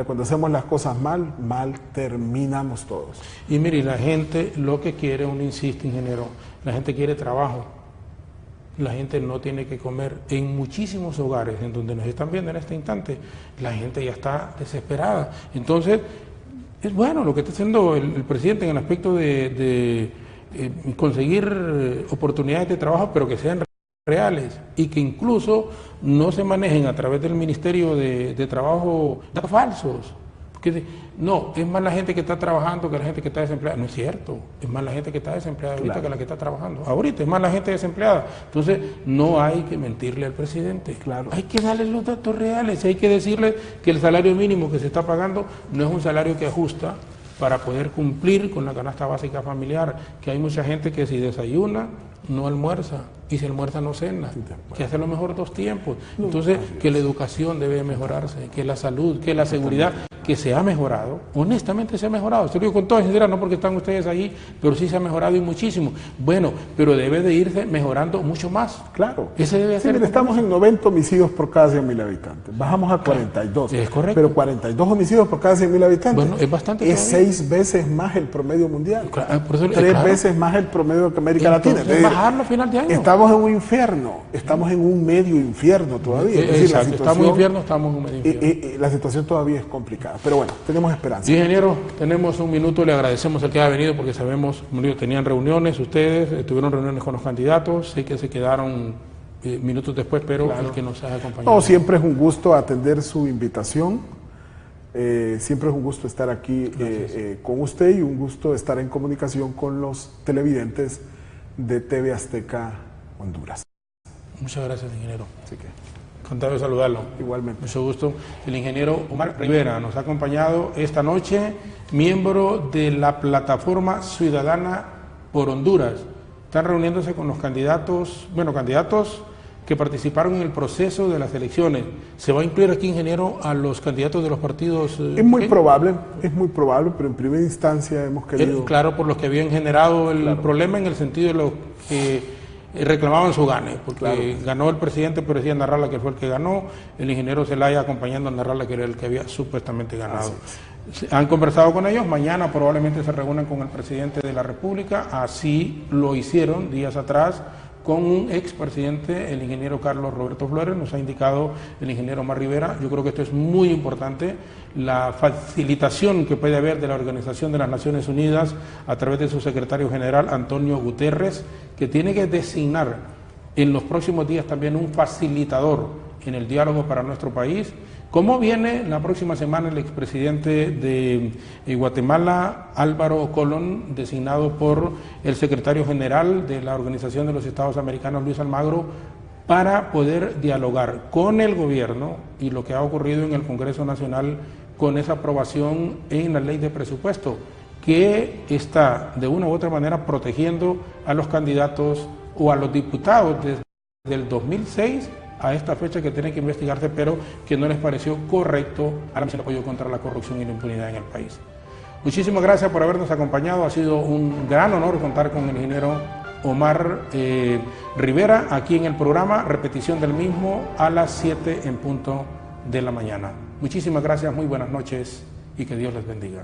Cuando hacemos las cosas mal terminamos todos.
Y mire, la gente lo que quiere, uno insiste, ingeniero, la gente quiere trabajo. La gente no tiene que comer. En muchísimos hogares en donde nos están viendo en este instante, la gente ya está desesperada. Entonces, es bueno lo que está haciendo el presidente en el aspecto de conseguir oportunidades de trabajo, pero que sean reales y que incluso no se manejen a través del Ministerio de Trabajo datos falsos. Porque no, es más la gente que está trabajando que la gente que está desempleada. No es cierto, es más la gente que está desempleada ahorita que la que está trabajando. Ahorita es más la gente desempleada. Entonces no hay que mentirle al presidente. Hay que darle los datos reales, hay que decirle que el salario mínimo que se está pagando no es un salario que ajusta para poder cumplir con la canasta básica familiar, que hay mucha gente que si desayuna no almuerza, y si almuerza no cena, que hace a lo mejor 2 tiempos. Entonces, que la educación debe mejorarse, que la salud, que la seguridad, que se ha mejorado, honestamente se ha mejorado. Esto lo digo con toda sinceridad, no porque están ustedes ahí, pero sí se ha mejorado y muchísimo. Bueno, pero debe de irse mejorando mucho más.
Claro.
Ese debe ser.
Mire, estamos en 90 homicidios por cada 100.000 habitantes. Bajamos a 42.
Es correcto.
Pero 42 homicidios por cada 100.000 habitantes.
Bueno, es bastante.
Es 6 veces más el promedio mundial.
Por eso,
3 veces más el promedio de América Latina.
Entonces, bajarlo a final de año.
Estamos en un infierno, estamos en un medio infierno todavía. Es decir,
exacto, estamos en infierno, estamos en un medio infierno.
La situación todavía es complicada, pero bueno, tenemos esperanza.
Sí, ingeniero, tenemos un minuto, le agradecemos el que haya venido porque sabemos, tenían reuniones ustedes, tuvieron reuniones con los candidatos, sé que se quedaron minutos después, pero el que nos haya acompañado.
No, siempre es un gusto atender su invitación, siempre es un gusto estar aquí con usted y un gusto estar en comunicación con los televidentes de TV Azteca Honduras.
Muchas gracias, ingeniero.
Así que,
encantado de saludarlo.
Igualmente.
Mucho gusto. El ingeniero Omar Rivera nos ha acompañado esta noche, miembro de la Plataforma Ciudadana por Honduras. Están reuniéndose con los candidatos que participaron en el proceso de las elecciones. ¿Se va a incluir aquí, ingeniero, a los candidatos de los partidos?
Es muy probable, pero en primera instancia hemos querido...
Claro, por los que habían generado el problema en el sentido de los que reclamaban su gane, porque ganó el presidente, pero decía Narrala que fue el que ganó, el ingeniero Zelaya acompañando a Narrala, que era el que había supuestamente ganado. Han conversado con ellos, mañana probablemente se reúnan con el presidente de la República, así lo hicieron días atrás, con un expresidente, el ingeniero Carlos Roberto Flores, nos ha indicado el ingeniero Omar Rivera. Yo creo que esto es muy importante, la facilitación que puede haber de la Organización de las Naciones Unidas a través de su secretario general, Antonio Guterres, que tiene que designar en los próximos días también un facilitador en el diálogo para nuestro país. ¿Cómo viene la próxima semana el expresidente de Guatemala, Álvaro Colón, designado por el secretario general de la Organización de los Estados Americanos, Luis Almagro, para poder dialogar con el gobierno y lo que ha ocurrido en el Congreso Nacional con esa aprobación en la ley de presupuesto, que está de una u otra manera protegiendo a los candidatos o a los diputados desde el 2006 a esta fecha, que tienen que investigarse, pero que no les pareció correcto el apoyo contra la corrupción y la impunidad en el país. Muchísimas gracias por habernos acompañado. Ha sido un gran honor contar con el ingeniero Omar Rivera aquí en el programa, repetición del mismo a las 7 en punto de la mañana. Muchísimas gracias, muy buenas noches y que Dios les bendiga.